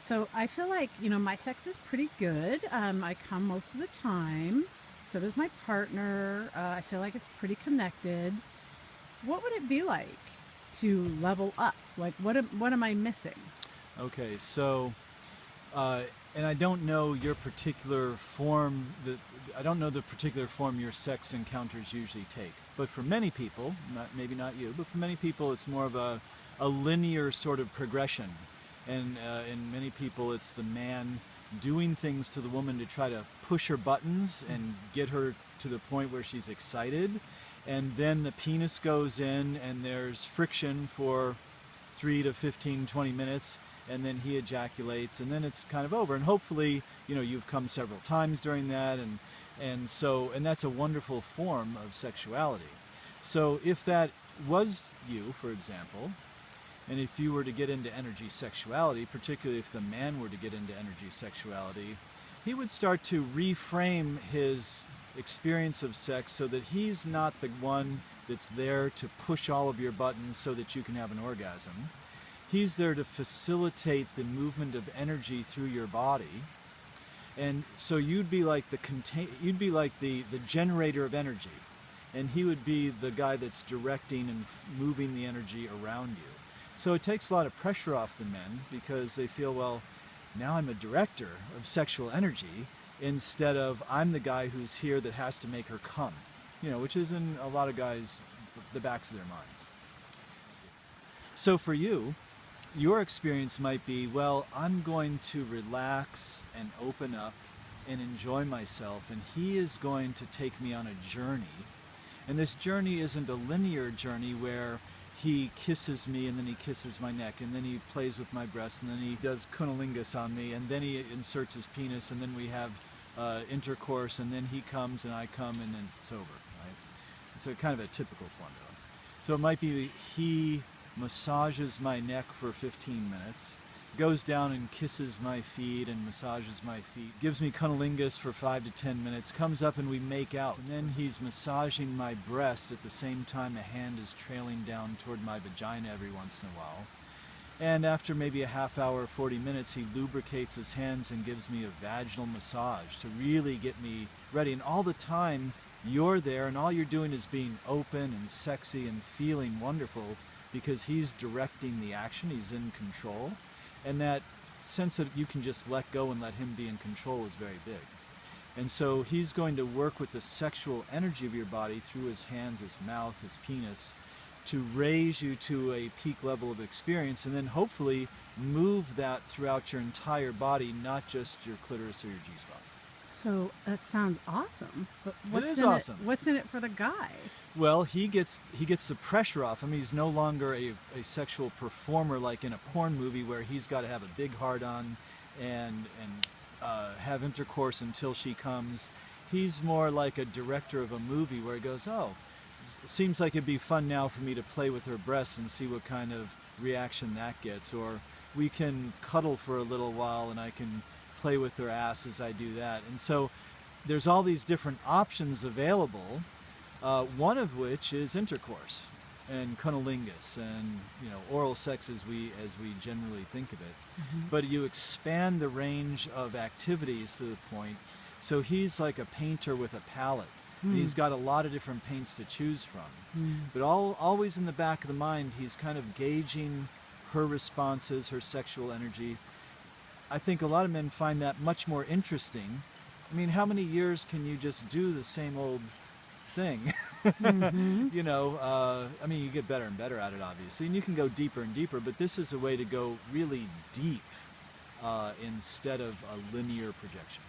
So I feel like, my sex is pretty good. I come most of the time. So does my partner. I feel like it's pretty connected. What would it be like to level up? Like, what am I missing? Okay, so uh, and I don't know your particular form. I don't know the particular form your sex encounters usually take. But for many people, maybe not you, but for many people, it's more of a linear sort of progression. And in many people, it's the man doing things to the woman to try to push her buttons and get her to the point where she's excited. And then the penis goes in, and there's friction for 3 to 15, 20 minutes, and then he ejaculates, and then it's kind of over. And hopefully, you've come several times during that, and that's a wonderful form of sexuality. So if that was you, for example, and if you were to get into energy sexuality, particularly if the man were to get into energy sexuality, he would start to reframe his experience of sex so that he's not the one that's there to push all of your buttons so that you can have an orgasm. He's there to facilitate the movement of energy through your body. And so you'd be like the generator of energy, and he would be the guy that's directing and moving the energy around you. So it takes a lot of pressure off the men because they feel, well, now I'm a director of sexual energy instead of I'm the guy who's here that has to make her come, which is in a lot of guys the backs of their minds. So for you, your experience might be, well, I'm going to relax and open up and enjoy myself, and he is going to take me on a journey. And this journey isn't a linear journey where he kisses me and then he kisses my neck and then he plays with my breast and then he does cunnilingus on me and then he inserts his penis and then we have intercourse and then he comes and I come and then it's over, right? So kind of a typical formula. So it might be he massages my neck for 15 minutes, goes down and kisses my feet and massages my feet, gives me cunnilingus for 5 to 10 minutes, comes up and we make out. And then he's massaging my breast at the same time a hand is trailing down toward my vagina every once in a while. And after maybe a half hour, 40 minutes, he lubricates his hands and gives me a vaginal massage to really get me ready. And all the time, you're there and all you're doing is being open and sexy and feeling wonderful because he's directing the action, he's in control. And that sense that you can just let go and let him be in control is very big. And so he's going to work with the sexual energy of your body through his hands, his mouth, his penis, to raise you to a peak level of experience and then hopefully move that throughout your entire body, not just your clitoris or your G-spot. So that sounds awesome. But It is awesome. What's in it for the guy? Well, he gets the pressure off him. He's no longer a sexual performer like in a porn movie where he's got to have a big hard-on and have intercourse until she comes. He's more like a director of a movie where he goes, oh, seems like it'd be fun now for me to play with her breasts and see what kind of reaction that gets. Or we can cuddle for a little while and I can play with her ass as I do that. And so there's all these different options available. One of which is intercourse and cunnilingus and oral sex as we generally think of it. Mm-hmm. But you expand the range of activities to the point. So he's like a painter with a palette. Mm. He's got a lot of different paints to choose from. Mm. But always in the back of the mind, he's kind of gauging her responses, her sexual energy. I think a lot of men find that much more interesting. I mean, how many years can you just do the same old thing? Mm-hmm. I mean, you get better and better at it, obviously, and you can go deeper and deeper, but this is a way to go really deep instead of a linear projection.